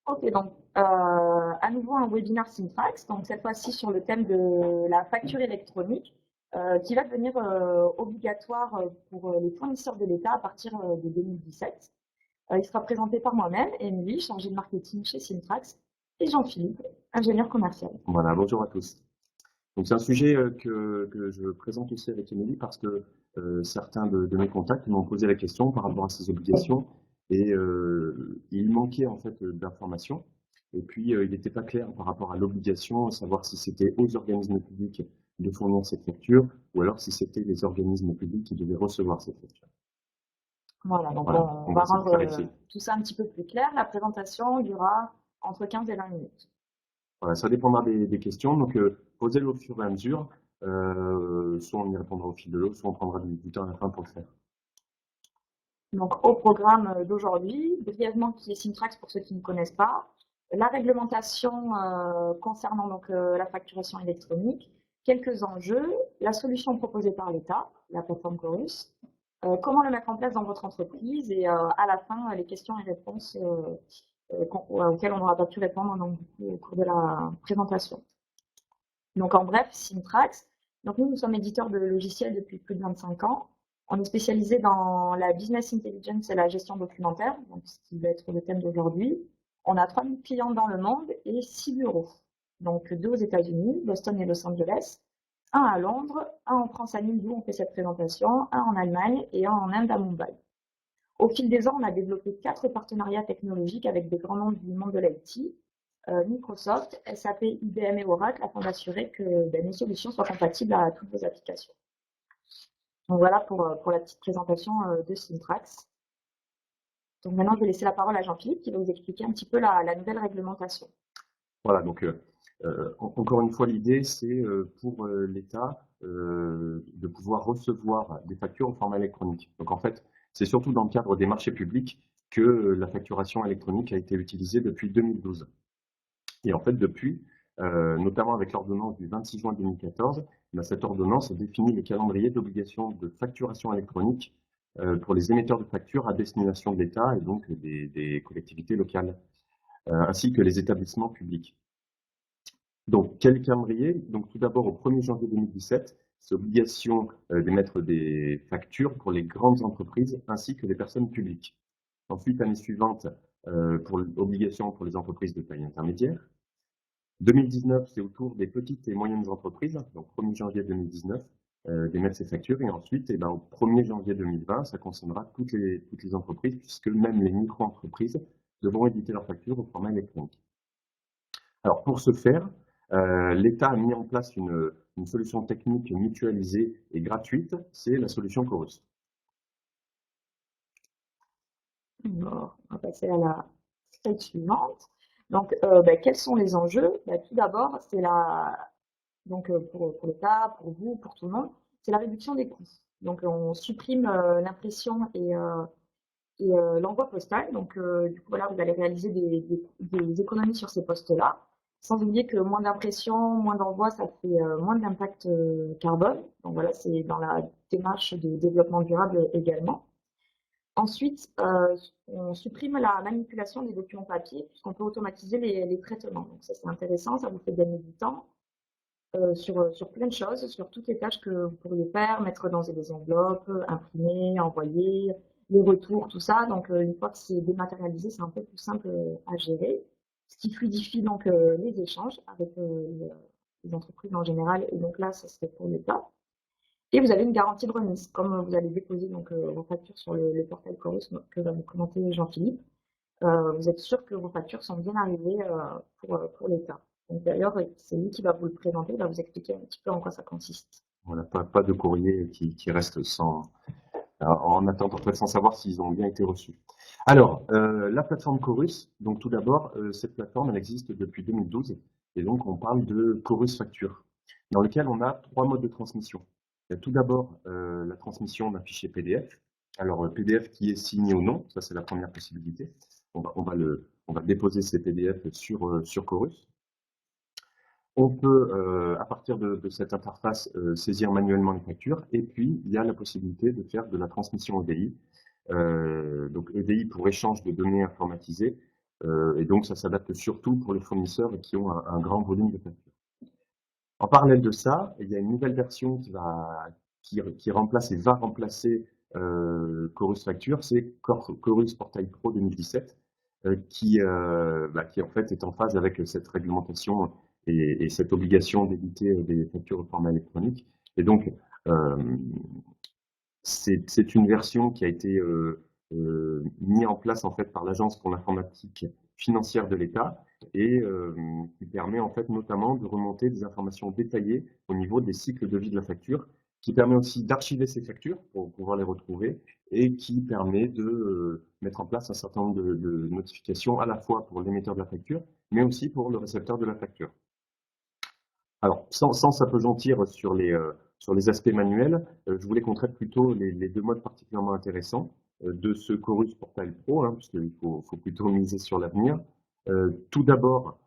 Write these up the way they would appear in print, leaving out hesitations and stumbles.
Ok, donc à nouveau un webinaire Syntrax, donc cette fois-ci sur le thème de la facture électronique, qui va devenir obligatoire pour les fournisseurs de l'État à partir de 2017. Il sera présenté par moi-même, Émilie, chargée de marketing chez Syntrax, et Jean-Philippe, ingénieur commercial. Voilà, bonjour à tous. Donc c'est un sujet que je présente aussi avec Émilie parce que certains de mes contacts m'ont posé la question par rapport à ces obligations et il manquait en fait d'informations. Et puis il n'était pas clair par rapport à l'obligation, savoir si c'était aux organismes publics de fournir cette facture ou alors si c'était les organismes publics qui devaient recevoir cette facture. Voilà, donc Voilà, on on va va essayer de rendre clarifier. tout ça un petit peu plus clair. La présentation durera entre 15 et 20 minutes. Voilà, ça dépendra des questions, donc posez-le au fur et à mesure. Soit on y répondra au fil de l'eau, soit on prendra du temps à la fin pour le faire. Donc, au programme d'aujourd'hui, brièvement qui est Syntrax pour ceux qui ne connaissent pas, la réglementation concernant donc la facturation électronique, quelques enjeux, la solution proposée par l'État, la plateforme Chorus, comment le mettre en place dans votre entreprise et à la fin les questions et réponses auxquelles on n'aura pas pu répondre donc, du coup, au cours de la présentation. Donc en bref, Syntrax. Donc nous sommes éditeurs de logiciels depuis plus de 25 ans. On est spécialisé dans la business intelligence et la gestion documentaire, donc ce qui va être le thème d'aujourd'hui. On a 3000 clients dans le monde et 6 bureaux. Donc 2 aux États-Unis, Boston et Los Angeles, un à Londres, un en France à Nîmes d'où on fait cette présentation, un en Allemagne et un en Inde à Mumbai. Au fil des ans, on a développé 4 partenariats technologiques avec des grands noms du monde de l'IT, Microsoft, SAP, IBM et Oracle afin d'assurer que nos solutions soient compatibles à toutes vos applications. Donc voilà pour la petite présentation de Syntrax. Donc maintenant, je vais laisser la parole à Jean-Philippe qui va vous expliquer un petit peu la nouvelle réglementation. Voilà, donc encore une fois, l'idée, c'est pour l'État de pouvoir recevoir des factures au format électronique. Donc en fait, c'est surtout dans le cadre des marchés publics que la facturation électronique a été utilisée depuis 2012. Et en fait, depuis, notamment avec l'ordonnance du 26 juin 2014, cette ordonnance a défini le calendrier d'obligation de facturation électronique pour les émetteurs de factures à destination de l'État et donc des collectivités locales, ainsi que les établissements publics. Donc, quel calendrier? Donc, tout d'abord, au 1er janvier 2017, c'est obligation d'émettre des factures pour les grandes entreprises ainsi que les personnes publiques. Ensuite, année suivante, obligation pour les entreprises de taille intermédiaire. 2019, c'est autour des petites et moyennes entreprises, donc 1er janvier 2019, d'émettre ces factures. Et ensuite, au 1er janvier 2020, ça concernera toutes les entreprises, puisque même les micro-entreprises devront éditer leurs factures au format électronique. Alors, pour ce faire, l'État a mis en place une solution technique mutualisée et gratuite, c'est la solution Chorus. Bon, on va passer à la slide suivante. Donc, quels sont les enjeux? Tout d'abord, c'est donc pour l'État, pour vous, pour tout le monde, c'est la réduction des coûts. Donc, on supprime l'impression et l'envoi postal. Donc, du coup, voilà, vous allez réaliser des économies sur ces postes-là. Sans oublier que moins d'impression, moins d'envoi, ça fait moins d'impact carbone. Donc voilà, c'est dans la démarche de développement durable également. Ensuite, on supprime la manipulation des documents papier puisqu'on peut automatiser les traitements. Donc ça, c'est intéressant, ça vous fait gagner du temps sur plein de choses, sur toutes les tâches que vous pourriez faire, mettre dans des enveloppes, imprimer, envoyer, les retours, tout ça. Donc, une fois que c'est dématérialisé, c'est un peu plus simple à gérer, ce qui fluidifie donc les échanges avec les entreprises en général. Et donc là, ça serait pour l'État. Et vous avez une garantie de remise, comme vous allez déposer donc vos factures sur le portail Chorus que va vous commenter Jean-Philippe. Vous êtes sûr que vos factures sont bien arrivées pour l'État. Donc d'ailleurs, c'est lui qui va vous le présenter, il va vous expliquer un petit peu en quoi ça consiste. Voilà, pas de courrier qui reste en attente, en fait, sans savoir s'ils ont bien été reçus. Alors, la plateforme Chorus, donc tout d'abord, cette plateforme, elle existe depuis 2012, et donc on parle de Chorus Facture, dans lequel on a 3 modes de transmission. Il y a tout d'abord la transmission d'un fichier PDF. Alors, PDF qui est signé ou non, ça c'est la première possibilité. On va déposer ces PDF sur Chorus. On peut, à partir de cette interface, saisir manuellement les factures. Et puis, il y a la possibilité de faire de la transmission EDI. Donc EDI pour échange de données informatisées. Et donc, ça s'adapte surtout pour les fournisseurs qui ont un grand volume de factures. En parallèle de ça, il y a une nouvelle version qui remplace et va remplacer Chorus Facture, c'est Chorus Portail Pro 2017, qui en fait est en phase avec cette réglementation et cette obligation d'éditer des factures au format électronique. Et donc, euh, c'est une version qui a été mise en place en fait par l'Agence pour l'informatique financière de l'État et qui permet en fait notamment de remonter des informations détaillées au niveau des cycles de vie de la facture, qui permet aussi d'archiver ces factures pour pouvoir les retrouver et qui permet de mettre en place un certain nombre de notifications à la fois pour l'émetteur de la facture, mais aussi pour le récepteur de la facture. Alors, sans s'appesantir sur les aspects manuels, je voulais qu'on traite plutôt les deux modes particulièrement intéressants de ce Chorus Portal Pro, hein, puisqu'il faut plutôt miser sur l'avenir. Tout d'abord,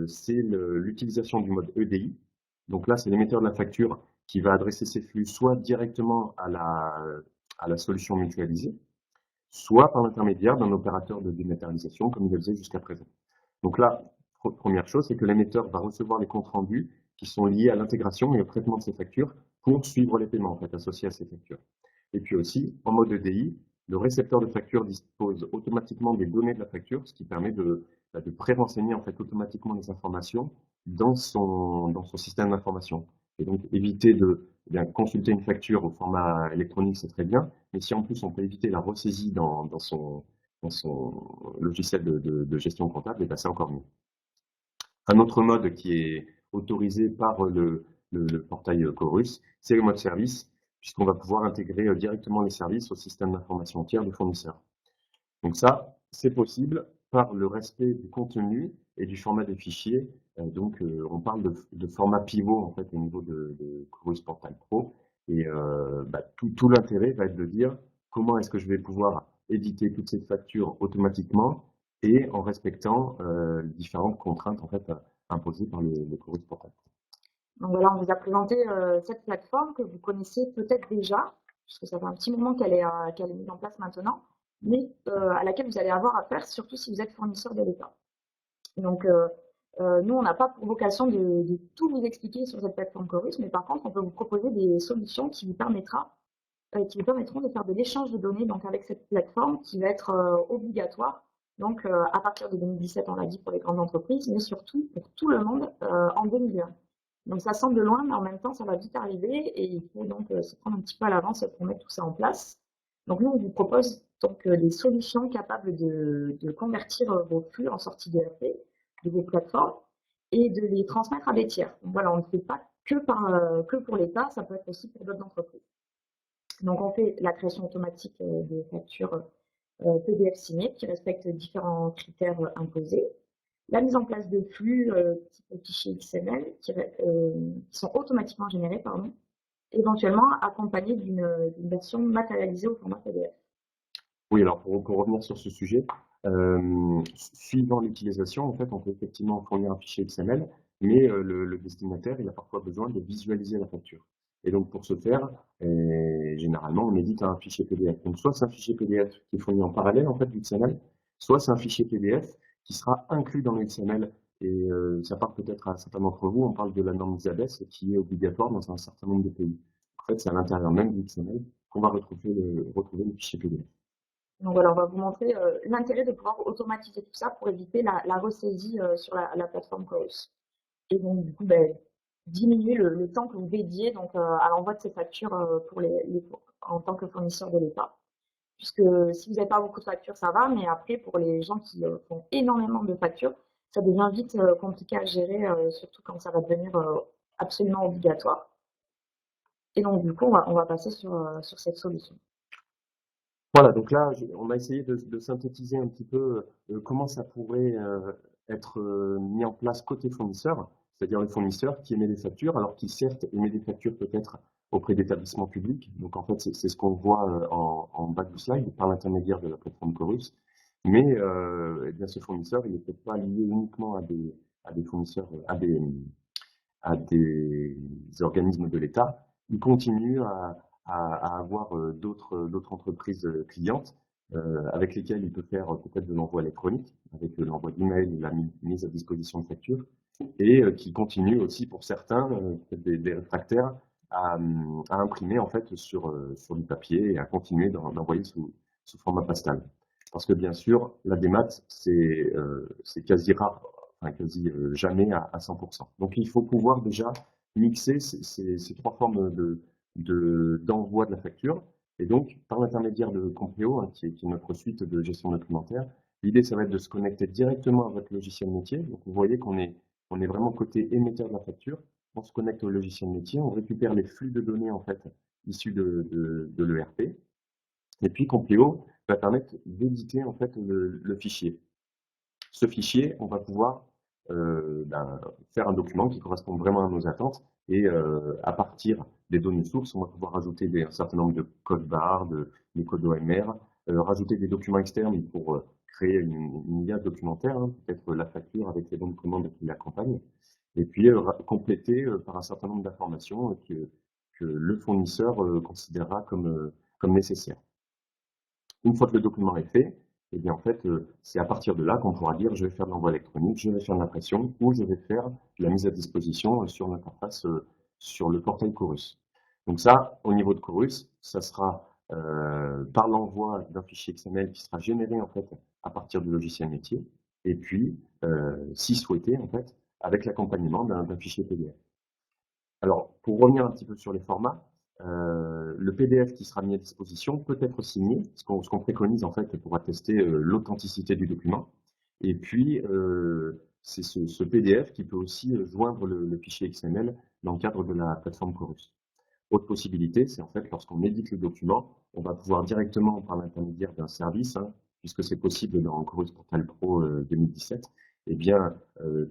c'est l'utilisation du mode EDI. Donc là, c'est l'émetteur de la facture qui va adresser ses flux soit directement à la solution mutualisée, soit par l'intermédiaire d'un opérateur de dématérialisation, comme il le faisait jusqu'à présent. Donc là, première chose, c'est que l'émetteur va recevoir les comptes rendus qui sont liés à l'intégration et au traitement de ces factures pour suivre les paiements en fait, associés à ces factures. Et puis aussi, en mode EDI, le récepteur de facture dispose automatiquement des données de la facture, ce qui permet de pré-renseigner en fait, automatiquement les informations dans son système d'information. Et donc, éviter de consulter une facture au format électronique, c'est très bien, mais si en plus on peut éviter la ressaisie dans son logiciel de gestion comptable, et ben c'est encore mieux. Un autre mode qui est autorisé par le portail Chorus, c'est le mode service, puisqu'on va pouvoir intégrer directement les services au système d'information tiers du fournisseur. Donc ça, c'est possible par le respect du contenu et du format des fichiers. Donc, on parle de format pivot en fait au niveau de Chorus Portal Pro. Et tout l'intérêt va être de dire comment est-ce que je vais pouvoir éditer toutes ces factures automatiquement et en respectant les différentes contraintes en fait imposées par le Chorus Portal Pro. Donc voilà, on vous a présenté cette plateforme que vous connaissez peut-être déjà, puisque ça fait un petit moment qu'elle est mise en place maintenant, mais à laquelle vous allez avoir affaire, surtout si vous êtes fournisseur de l'État. Donc, nous, on n'a pas pour vocation de tout vous expliquer sur cette plateforme Chorus, mais par contre, on peut vous proposer des solutions qui vous permettront de faire de l'échange de données donc avec cette plateforme qui va être obligatoire. Donc, à partir de 2017, on l'a dit pour les grandes entreprises, mais surtout pour tout le monde en 2020. Donc, ça semble loin, mais en même temps, ça va vite arriver et il faut donc se prendre un petit peu à l'avance pour mettre tout ça en place. Donc, nous, on vous propose donc des solutions capables de convertir vos flux en sortie d'ERP de vos plateformes et de les transmettre à des tiers. Donc, voilà, on ne fait pas que pour l'État, ça peut être aussi pour d'autres entreprises. Donc, on fait la création automatique de factures PDF signées qui respectent différents critères imposés. La mise en place de flux type fichiers XML qui sont automatiquement générés, pardon, éventuellement accompagnés d'une version matérialisée au format PDF. Oui, alors pour revenir sur ce sujet, suivant l'utilisation, en fait, on peut effectivement fournir un fichier XML, mais le destinataire, il a parfois besoin de visualiser la facture. Et donc pour ce faire, généralement, on édite un fichier PDF. Donc soit c'est un fichier PDF qui est fourni en parallèle en fait du XML, soit c'est un fichier PDF qui sera inclus dans le XML. Et ça part peut-être à certains d'entre vous, on parle de la norme ISABES qui est obligatoire dans un certain nombre de pays. En fait, c'est à l'intérieur même du XML qu'on va retrouver le fichier PDF. Donc voilà, on va vous montrer l'intérêt de pouvoir automatiser tout ça pour éviter la ressaisie sur la plateforme Chorus. Et donc du coup, ben, diminuer le temps que vous dédiez donc, à l'envoi de ces factures pour en tant que fournisseur de l'État. Puisque si vous n'avez pas beaucoup de factures, ça va, mais après, pour les gens qui font énormément de factures, ça devient vite compliqué à gérer, surtout quand ça va devenir absolument obligatoire. Et donc, du coup, on va passer sur cette solution. Voilà, donc là, on a essayé de synthétiser un petit peu comment ça pourrait être mis en place côté fournisseur, c'est-à-dire le fournisseur qui émet des factures, alors qui certes émet des factures peut-être auprès d'établissements publics. Donc en fait, c'est ce qu'on voit en bas du slide par l'intermédiaire de la plateforme Chorus. Mais eh bien, ce fournisseur, il n'est peut-être pas lié uniquement à des fournisseurs, à des organismes de l'État. Il continue à avoir d'autres entreprises clientes avec lesquels il peut faire peut-être de l'envoi électronique, avec l'envoi d'email, la mise à disposition de factures, et qui continue aussi pour certains, peut-être des réfractaires, à imprimer en fait sur du papier et à continuer d'envoyer sous format postal. Parce que bien sûr, la démat, c'est quasi rare, enfin quasi jamais à 100%. Donc il faut pouvoir déjà mixer ces trois formes d'envoi de la facture. Et donc, par l'intermédiaire de Compléo, hein, qui est notre suite de gestion documentaire, l'idée, ça va être de se connecter directement à votre logiciel métier. Donc, vous voyez qu'on est vraiment côté émetteur de la facture. On se connecte au logiciel métier, on récupère les flux de données en fait issus de l'ERP. Et puis, Compléo va permettre d'éditer en fait le fichier. Ce fichier, on va pouvoir faire un document qui correspond vraiment à nos attentes et à partir des données sources, on va pouvoir rajouter un certain nombre de codes barres, des codes OMR, rajouter des documents externes pour créer une IA documentaire, hein, peut-être la facture avec les bons de commande qui l'accompagnent, et puis compléter par un certain nombre d'informations que le fournisseur considérera comme nécessaires. Une fois que le document est fait, eh bien, en fait, c'est à partir de là qu'on pourra dire je vais faire de l'envoi électronique, je vais faire de l'impression ou je vais faire de la mise à disposition sur l'interface sur le portail Chorus. Donc ça, au niveau de Chorus, ça sera par l'envoi d'un fichier XML qui sera généré en fait à partir du logiciel métier et puis, si souhaité, en fait, avec l'accompagnement d'un fichier PDF. Alors, pour revenir un petit peu sur les formats, le PDF qui sera mis à disposition peut être signé, ce qu'on préconise en fait pour attester l'authenticité du document. Et puis, c'est ce PDF qui peut aussi joindre le fichier XML dans le cadre de la plateforme Chorus. Autre possibilité, c'est en fait lorsqu'on édite le document, on va pouvoir directement, par l'intermédiaire d'un service, hein, puisque c'est possible dans Chorus Portal Pro 2017, eh bien,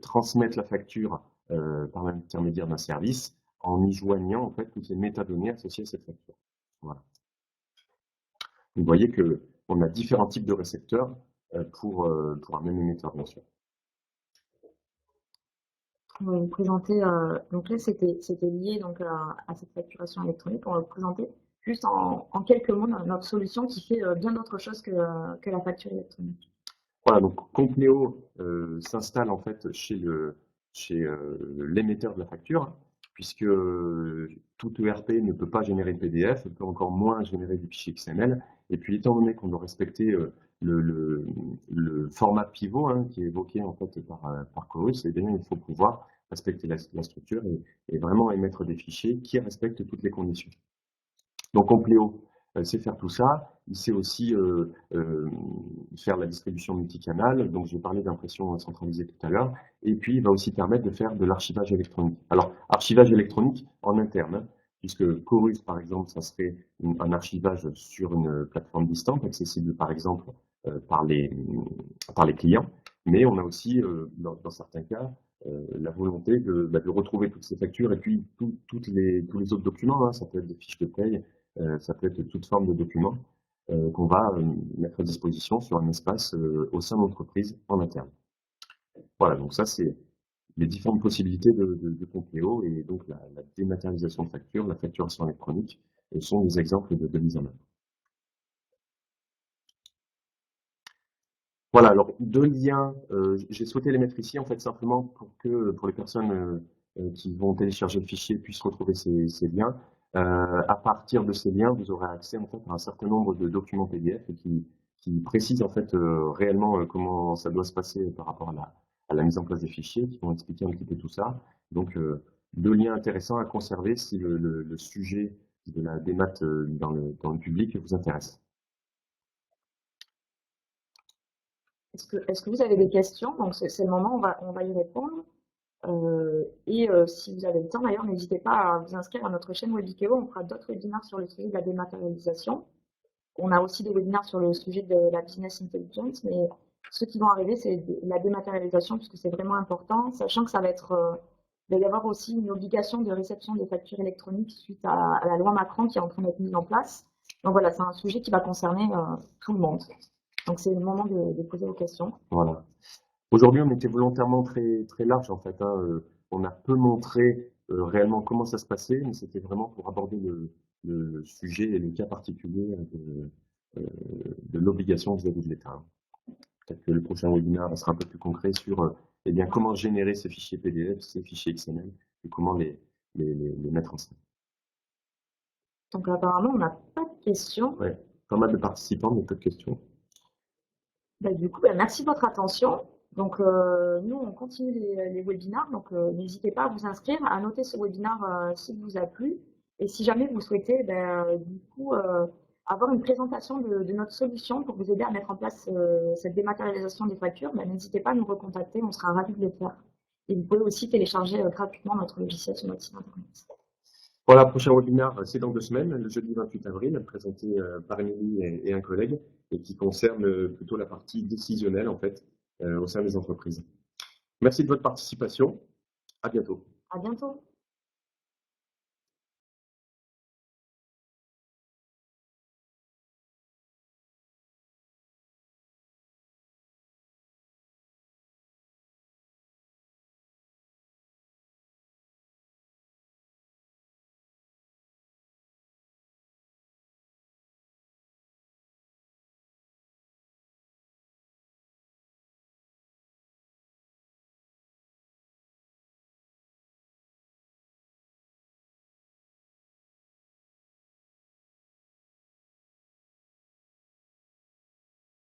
transmettre la facture par l'intermédiaire d'un service en y joignant en fait toutes les métadonnées associées à cette facture. Voilà. Vous voyez que on a différents types de récepteurs pour un même émetteur, bien sûr. On va vous présenter, donc là c'était lié donc à cette facturation électronique. On va vous présenter juste en quelques mots notre solution qui fait bien autre chose que la facture électronique. Voilà, donc Compléo s'installe en fait chez l'émetteur de la facture, puisque tout ERP ne peut pas générer de PDF, peut encore moins générer du fichier XML. Et puis, étant donné qu'on doit respecter le format pivot hein, qui est évoqué en fait par Chorus, eh bien, il faut pouvoir respecter la structure et vraiment émettre des fichiers qui respectent toutes les conditions. Donc Compléo sait faire tout ça. Il sait aussi faire la distribution multicanal. Donc j'ai parlé d'impression centralisée tout à l'heure. Et puis il va aussi permettre de faire de l'archivage électronique. Alors archivage électronique en interne, hein, puisque Chorus par exemple, ça serait un archivage sur une plateforme distante, accessible par exemple par les clients. Mais on a aussi dans certains cas la volonté de retrouver toutes ces factures et puis tous les autres documents. Hein, ça peut être des fiches de paye, ça peut être toute forme de documents qu'on va mettre à disposition sur un espace au sein de l'entreprise en interne. Voilà, donc ça c'est les différentes possibilités de Compléo et donc la dématérialisation de factures, la facturation électronique sont des exemples de mise en œuvre. Voilà, alors deux liens, j'ai souhaité les mettre ici en fait simplement pour les personnes qui vont télécharger le fichier puissent retrouver ces liens. À partir de ces liens, vous aurez accès en fait à un certain nombre de documents PDF qui précisent en fait réellement comment ça doit se passer par rapport à la mise en place des fichiers, qui vont expliquer un petit peu tout ça. Donc deux liens intéressants à conserver si le sujet de la démat dans le public vous intéresse. Est-ce que vous avez des questions? Donc c'est le moment, on va y répondre. Si vous avez le temps d'ailleurs, n'hésitez pas à vous inscrire à notre chaîne Webikeo. On fera d'autres webinaires sur le sujet de la dématérialisation. On a aussi des webinaires sur le sujet de la business intelligence, mais ceux qui vont arriver, c'est la dématérialisation puisque c'est vraiment important, sachant que ça va être, il va y avoir aussi une obligation de réception des factures électroniques suite à la loi Macron qui est en train d'être mise en place. Donc voilà, c'est un sujet qui va concerner tout le monde. Donc c'est le moment de poser vos questions. Voilà. Aujourd'hui, on était volontairement très, très large en fait. Hein. On a peu montré réellement comment ça se passait, mais c'était vraiment pour aborder le sujet et le cas particulier de l'obligation vis-à-vis de l'État. Peut-être que le prochain webinaire sera un peu plus concret sur eh bien, comment générer ces fichiers PDF, ces fichiers XML et comment les mettre en scène. Donc apparemment, on n'a pas de questions. Ouais, pas mal de participants, mais peu de questions. Bah, du coup, bah, merci de votre attention. Donc nous, on continue les webinaires, donc n'hésitez pas à vous inscrire, à noter ce webinaire s'il vous a plu. Et si jamais vous souhaitez, du coup, avoir une présentation de notre solution pour vous aider à mettre en place cette dématérialisation des factures, bah, n'hésitez pas à nous recontacter, on sera ravis de le faire. Et vous pouvez aussi télécharger gratuitement notre logiciel sur notre site internet. Voilà, prochain webinaire, c'est dans 2 semaines, le jeudi 28 avril, présenté par Émilie et un collègue, et qui concerne plutôt la partie décisionnelle, en fait, au sein des entreprises. Merci de votre participation. À bientôt. À bientôt.